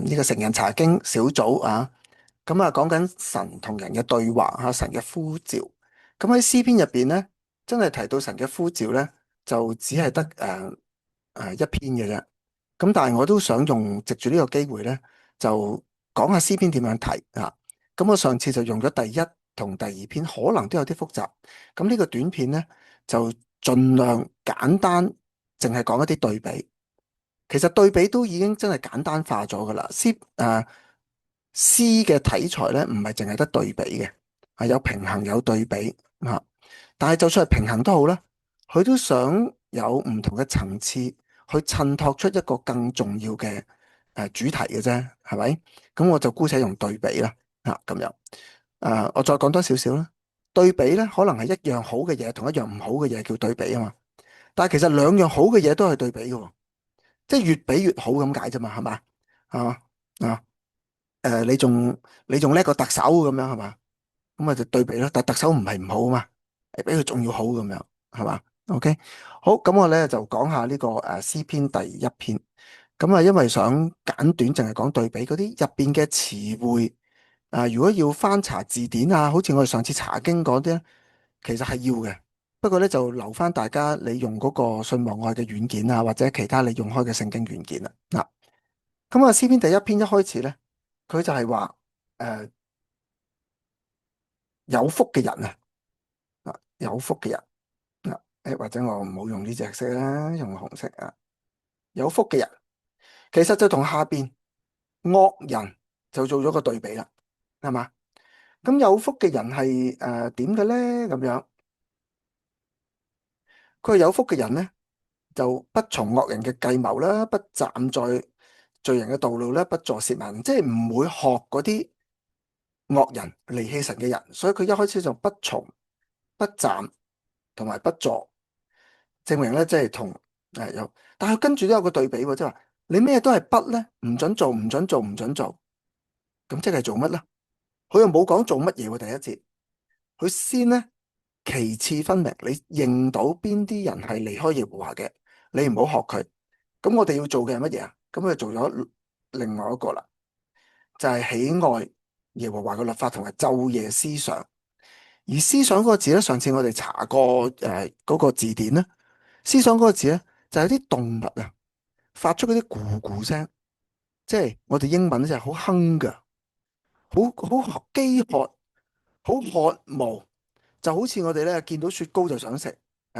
呢個成人查經小組啊，咁啊講緊神同人嘅對話吓，神嘅呼召。咁喺詩篇入邊咧，真係提到神嘅呼召咧，就只係得一篇嘅啫。咁但係我都想用藉住呢個機會咧，就講下詩篇點樣睇啊。咁我上次就用咗第一同第二篇，可能都有啲複雜。咁呢個短片咧，就盡量簡單，淨係講一啲對比。其實對比都已經真係簡單化咗噶啦。詩嘅題材咧，唔係淨係得對比嘅，係有平衡有對比啊。但係就算係平衡都好啦，佢都想有唔同嘅層次去襯托出一個更重要嘅主題嘅啫，係咪？咁我就姑且用對比啦，咁樣。我再講多少少啦。對比咧，可能係一樣好嘅嘢同一樣唔好嘅嘢叫對比啊嘛。但係其實兩樣好嘅嘢都係對比嘅喎。即係越比越好咁解啫嘛，係嘛？啊啊你仲叻過特首咁樣係嘛？咁啊就對比咯。但係特首唔係唔好啊嘛，係比佢仲要好咁樣係嘛？OK，好，咁我咧就講下呢個詩篇第一篇。咁啊，因為想簡短，淨係講對比嗰啲入邊嘅詞彙如果要翻查字典啊，好似我哋上次查經嗰啲咧，其實係要嘅。不過咧就留翻大家你用嗰個信望愛嘅軟件啊，或者其他你用開嘅聖經軟件啦。咁啊，詩篇第一篇一開始咧，佢就係話有福嘅人有福嘅人或者我唔好用呢隻色啦，用紅色有福嘅人，其實就同下邊惡人就做咗個對比啦，係嘛？咁有福嘅人係點嘅咧？咁樣，佢係有福嘅人咧，就不從惡人嘅計謀啦，不站在罪人嘅道路啦，不坐褻慢，即係唔會學嗰啲惡人離棄神嘅人，所以佢一開始就不從、不站同埋不坐，證明咧即係同有，但係跟住都有個對比喎，即係話你咩都係不咧，唔准做，唔准做，唔准做，咁即係做乜咧？佢又冇講做乜嘢喎，第一節，佢先咧其次分明，你認到邊啲人係離開耶和華嘅，你唔好學佢。咁我哋要做嘅係乜嘢啊？咁佢做咗另外一個啦，就係喜愛耶和華嘅律法同埋晝夜思想。而思想嗰個字咧，上次我哋查過嗰個字典咧，思想嗰個字咧就係有啲動物發出嗰啲咕咕聲，即係我哋英文咧就係好 hunger，好飢渴，好渴慕，就好似我哋咧見到雪糕就想食，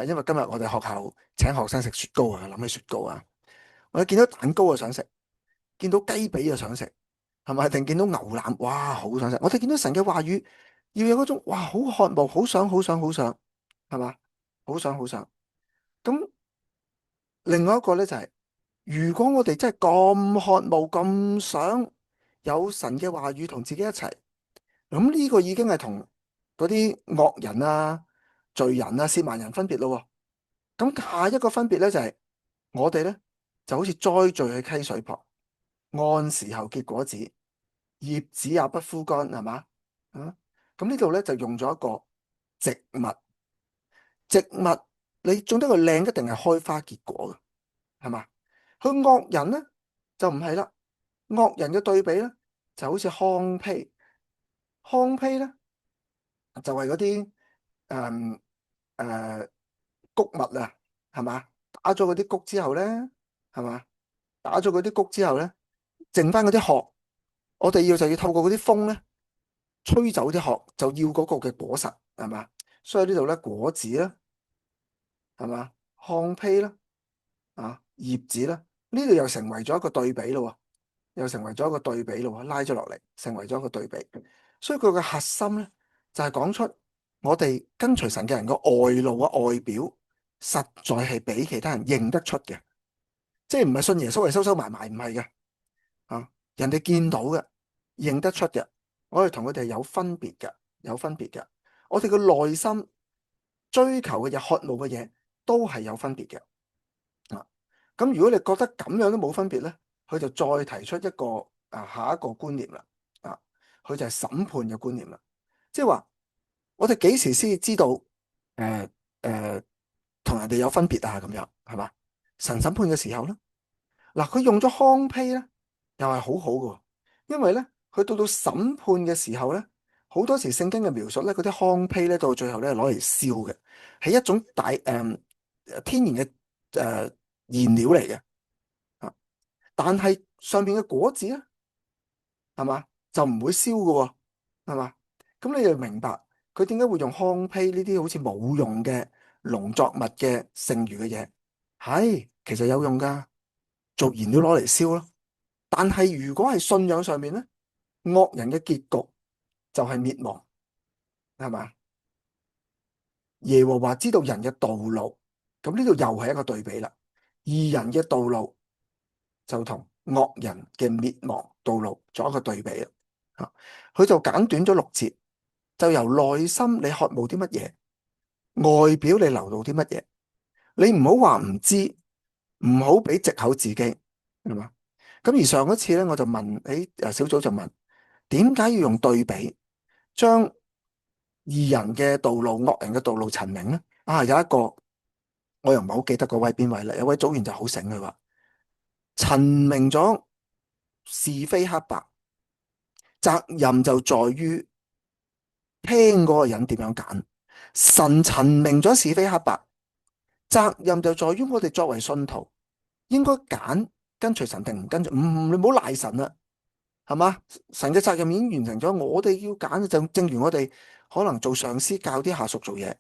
因為今日我哋學校請學生食雪糕啊，諗起雪糕啊，我哋見到蛋糕就想食，見到雞髀就想食，係咪？定見到牛腩，哇，好想食！我哋見到神嘅話語，要有嗰種哇，好渴慕，好想，好想，好想，係嘛？好想，好想。咁另外一個咧就係，如果我哋真係咁渴慕、咁想有神嘅話語同自己一齊，咁呢個已經係同嗰啲惡人罪人褻慢人分別咯。咁下一個分別咧就係，我哋咧就好似栽種喺溪水旁，按時候結果子，葉子也不枯乾，係嘛？咁呢度咧就用咗一個植物，植物你種得佢靚，一定係開花結果嘅，係嘛？佢惡人咧就唔係啦，惡人嘅對比咧就好似糠秕，糠秕咧就係嗰啲誒誒穀物係嘛？打咗嗰啲穀之後咧，係嘛？打咗嗰啲穀之後咧，剩翻嗰啲殼，我哋就要透過嗰啲風咧，吹走啲殼，就要嗰個嘅果實，係嘛？所以呢度咧果子啦，係嘛？糠秕啦，葉子啦，呢度又成為咗一個對比咯，又成為咗一個對比咯，拉咗落嚟，成為咗一個對比。所以佢嘅核心咧，就係講出我哋跟隨神嘅人個外露外表，實在係俾其他人認得出嘅，即係唔係信耶穌係收收埋埋，唔係嘅。人哋見到嘅，認得出嘅，我哋同佢哋有分別嘅，有分別嘅。我哋嘅內心追求嘅嘢、渴慕嘅嘢，都係有分別嘅。咁如果你覺得咁樣都冇分別咧，佢就再提出一個下一個觀念啦。佢就係審判嘅觀念啦，即係話我哋幾時先至知道誒同人哋有分別咁樣係嘛？神審判嘅時候咧，嗱，佢用咗糠秕咧。又係好好嘅，因為咧，佢到審判嘅時候咧，好多時聖經嘅描述咧，嗰啲糠秕咧，到最後咧攞嚟燒嘅，係一種天然嘅燃料嚟嘅啊。但係上邊嘅果子咧，係嘛就唔會燒嘅喎，係嘛？咁你就明白佢點解會用糠秕呢啲好似冇用嘅農作物嘅剩餘嘅嘢？係其實有用噶，做燃料攞嚟燒咯。但係如果係信仰上面咧，惡人嘅結局就係滅亡，係嘛？耶和華知道人嘅道路，咁呢度又係一個對比啦。義人嘅道路就同惡人嘅滅亡道路做一個對比啦。啊，佢就簡短咗6節，就由內心你渴慕啲乜嘢，外表你流露啲乜嘢，你唔好話唔知，唔好俾藉口自己，係嘛？咁而上一次咧，我就問，小組就問，點解要用對比，將義人嘅道路、惡人嘅道路陳明咧？啊，有一個我又唔係好記得嗰位邊位啦，有位組員就好醒，佢話陳明咗是非黑白，責任就在於聽嗰個人點樣揀。神陳明咗是非黑白，責任就在於我哋作為信徒應該揀跟隨神定唔跟隨。你唔好賴神啦，係嘛？神嘅責任已經完成咗，我哋要揀就正如我哋可能做上司教啲下屬做嘢，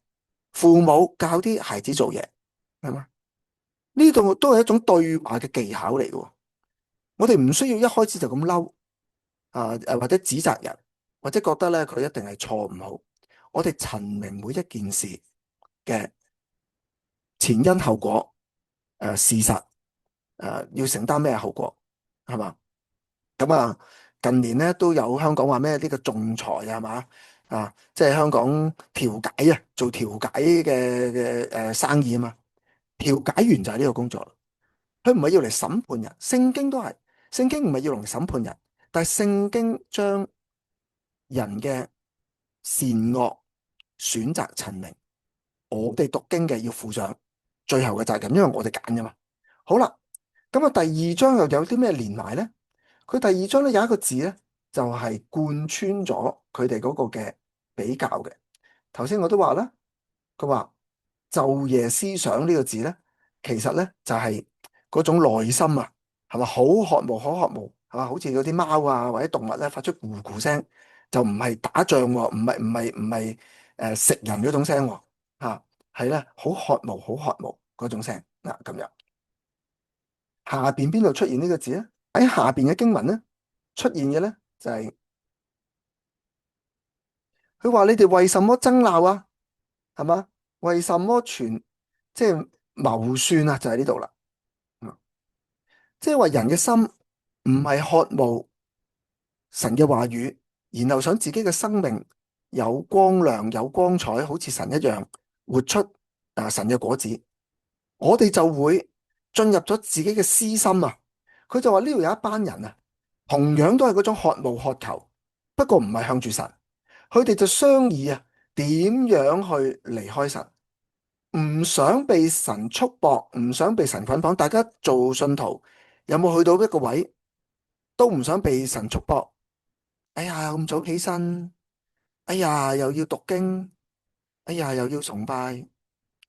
父母教啲孩子做嘢，係嘛？呢度都係一種對話嘅技巧嚟嘅。我哋唔需要一開始就咁嬲或者指責人，或者覺得咧佢一定係錯唔好。我哋陳明每一件事嘅前因後果，事實，要承擔咩後果，係嘛？咁啊，近年咧都有香港話咩呢個仲裁係嘛即係香港調解啊，做調解嘅生意啊嘛。調解員就係呢個工作，佢唔係要嚟審判人，聖經都係，聖經唔係要嚟審判人，但係聖經將人嘅善惡選擇陳明，我哋讀經嘅要負上最後嘅責任，因為我哋揀噶嘛。好啦，咁啊第二章又有啲咩連埋咧？佢第二章咧有一個字咧，就係貫穿咗佢哋嗰個嘅比較嘅。頭先我都話啦，佢話晝夜思想呢個字咧，其實咧就係嗰種內心啊，係嘛，好渴慕，好渴慕，係嘛，好似嗰啲貓啊或者動物咧發出咕咕聲，就唔係打仗喎，唔係食人嗰種聲喎，係咧好渴慕，好渴慕嗰種聲嗱咁樣。下邊邊度出現呢個字咧？喺下邊嘅經文咧出現嘅咧就係佢話你哋為什麼爭鬧啊？係嘛？為什麼即係謀算啊？就喺呢度啦。即係話人嘅心唔係渴慕神嘅話語，然後想自己嘅生命有光亮、有光彩，好似神一樣活出神嘅果子。我哋就會進入咗自己嘅私心啊。佢就話呢度有一班人啊，同樣都係嗰種渴慕渴求，不過唔係向住神。佢哋就商議啊，點樣去離開神，唔想被神束縛，唔想被神捆綁。大家做信徒有冇去到一個位，都唔想被神束縛？哎呀，咁早起身，哎呀，又要讀經，哎呀，又要崇拜，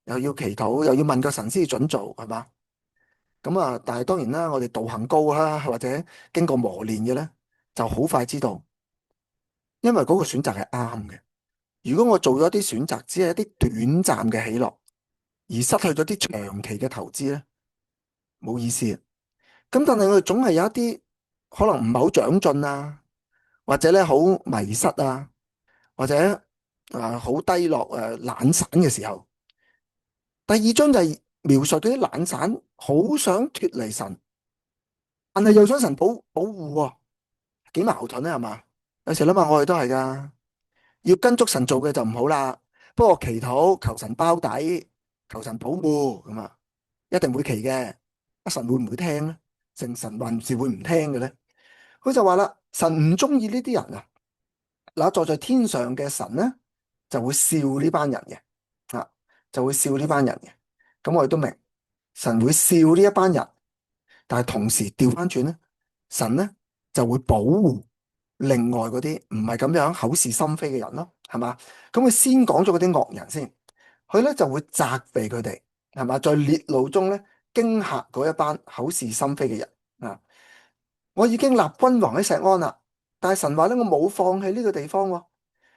又要祈禱，又要問個神先至准做，係嘛？咁啊，但係當然啦，我哋道行高啦，或者經過磨練嘅咧，就好快知道，因為嗰個選擇係啱嘅。如果我做咗啲選擇，只係一啲短暫嘅喜樂，而失去咗啲長期嘅投資咧，冇意思。咁但係我哋總係有一啲可能唔係好長進啊，或者咧好迷失啊，或者好低落懶散嘅時候。第二章就係描述嗰啲懶散，好想脫離神，但係又想神保護喎，幾矛盾咧係嘛？有時諗下我哋都係噶，要跟足神做嘅就唔好啦。不過祈禱求神包底，求神保護咁啊，一定會祈嘅。神會唔會聽咧？神還是會唔聽嘅咧？佢就話啦，神唔中意呢啲人啊。嗱，坐在天上嘅神咧，就會笑呢班人嘅，就會笑呢班人嘅。咁我哋都明，神會笑呢一班人，但係同時調翻轉咧，神咧就會保護另外嗰啲唔係咁樣口是心非嘅人咯，係嘛？咁佢先講咗嗰啲惡人先，佢咧就會責備佢哋，係嘛？在烈怒中咧驚嚇嗰一班口是心非嘅人啊！我已經立君王喺錫安啦，但係神話咧我冇放棄呢個地方喎。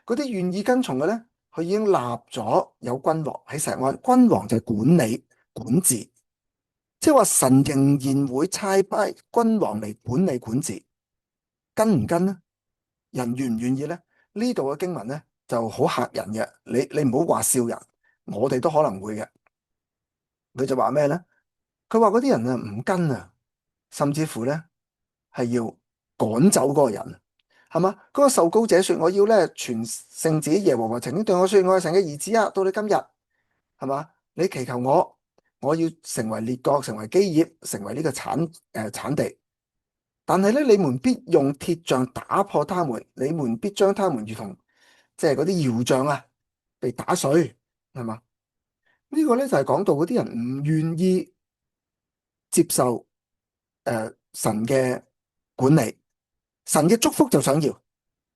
嗰啲願意跟從嘅咧，佢已經立咗有君王喺錫安，君王就係管理管治，即係話神仍然會差派君王嚟管理管治，跟唔跟呢？人願唔願意呢？呢度嘅經文呢就好嚇人嘅，你唔好話笑人，我哋都可能會嘅。佢就話咩呢？佢話嗰啲人啊唔跟啊，甚至乎呢係要趕走嗰個人，係嘛？嗰個受膏者說：我要咧傳聖旨，耶和華曾經對我說：我係神嘅兒子啊！到你今日，係嘛？你祈求我，我要成為列國，成為基業，成為呢個產地。但係咧，你們必用鐵杖打破他們，你們必將他們如同即係嗰啲窯匠啊，被打碎，係嘛？呢個咧就係講到嗰啲人唔願意接受神嘅管理，神嘅祝福就想要，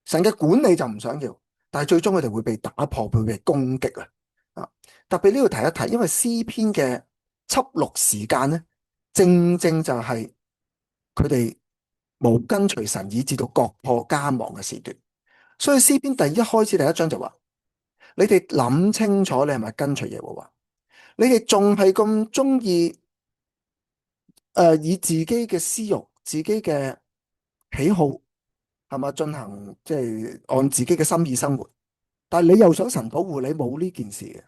神嘅管理就唔想要，但係最終佢哋會被打破，會被攻擊啊！啊，特別呢度提一提，因為詩篇嘅輯錄時間咧，正正就係佢哋冇跟隨神，以至到國破家亡嘅時段。所以詩篇第一開始第一章就話：你哋諗清楚，你係咪跟隨耶和華？你哋仲係咁中意以自己嘅私欲、自己嘅喜好係嘛進行，即係按自己嘅心意生活。但係你又想神保護你，冇呢件事嘅，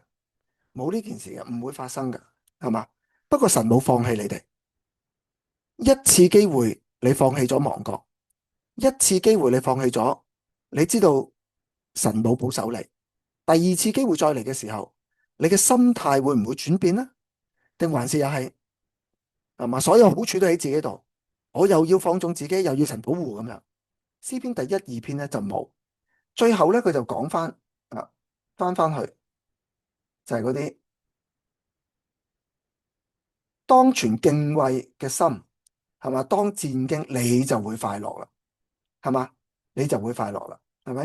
冇呢件事嘅，唔會發生嘅，係嘛？不過神冇放棄你哋，一次機會你放棄咗亡國，一次機會你放棄咗，你知道神冇保守你。第二次機會再嚟嘅時候，你嘅心態會唔會轉變呢？定還是又係嘛？所有好處都喺自己度，我又要放縱自己，又要神保護咁樣。詩篇第一二篇咧就冇，最後咧佢就講翻啊，翻去就係嗰啲當存敬畏嘅心，係嘛？當戰兢，你就會快樂啦，係嘛？你就會快樂啦，係咪？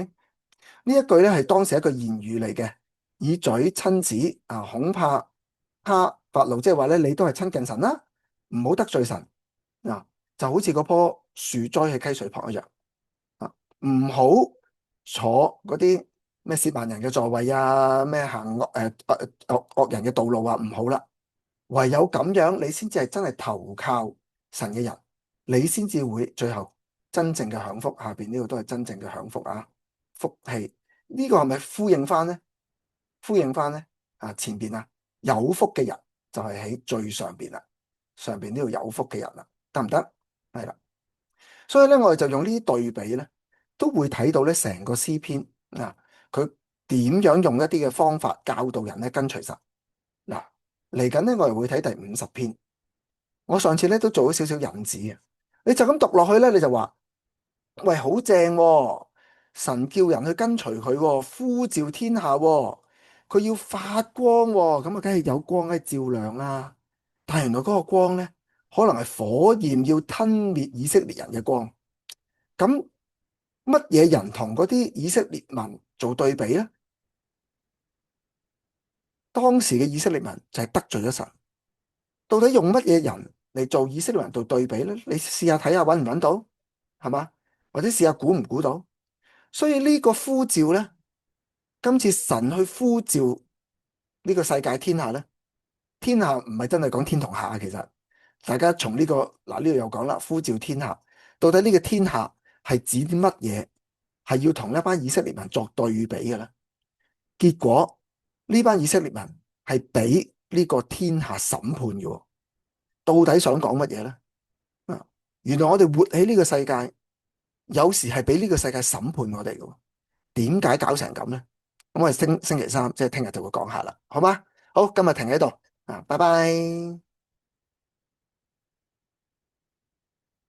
呢一句咧係當時一個言語嚟嘅，以嘴親子啊，恐怕他發怒，即係話咧你都係親近神啦，唔好得罪神啊，就好似嗰棵樹栽喺溪水旁一樣啊，唔好坐嗰啲咩褻慢人嘅座位啊，咩行惡人嘅道路啊，唔好啦。唯有咁樣，你先至係真係投靠神嘅人，你先至會最後真正嘅享福。下邊呢度都係真正嘅享福啊，福氣呢個係咪呼應翻呢？呼應翻呢？啊，前邊啊有福嘅人就係喺最上邊啦，上邊呢度有福嘅人啦，得唔得？係啦，所以咧我哋就用呢啲對比咧，都會睇到咧成個詩篇啊，佢點樣用一啲嘅方法教導人咧跟隨神。嗱，嚟緊咧我哋會睇第50篇。我上次咧都做咗少少引子嘅，你就咁讀落去咧，你就話喂好正喎，神叫人去跟隨佢喎，呼召天下喎，佢要發光喎，咁啊梗係有光喺照亮啦。但係原來嗰個光咧，可能係火焰要吞滅以色列人嘅光。咁乜嘢人同嗰啲以色列民做對比咧？當時嘅以色列民就係得罪咗神。到底用乜嘢人嚟做以色列人做對比咧？你試下睇下揾唔揾到，係嘛？或者試下估唔估到？所以呢個呼召咧，今次神去呼召呢個世界天下咧，天下唔係真係講天同下，其實大家從呢個嗱呢度又講啦，呼召天下，到底呢個天下係指啲乜嘢？係要同一班以色列民作對比嘅咧？結果呢班以色列民係俾呢個天下審判嘅，到底想講乜嘢咧？啊，原來我哋活喺呢個世界，有時係俾呢個世界審判我哋嘅，點解搞成咁咧？咁我哋星期三即係聽日就會講下啦，好嗎？好，今日停喺度啊，拜拜。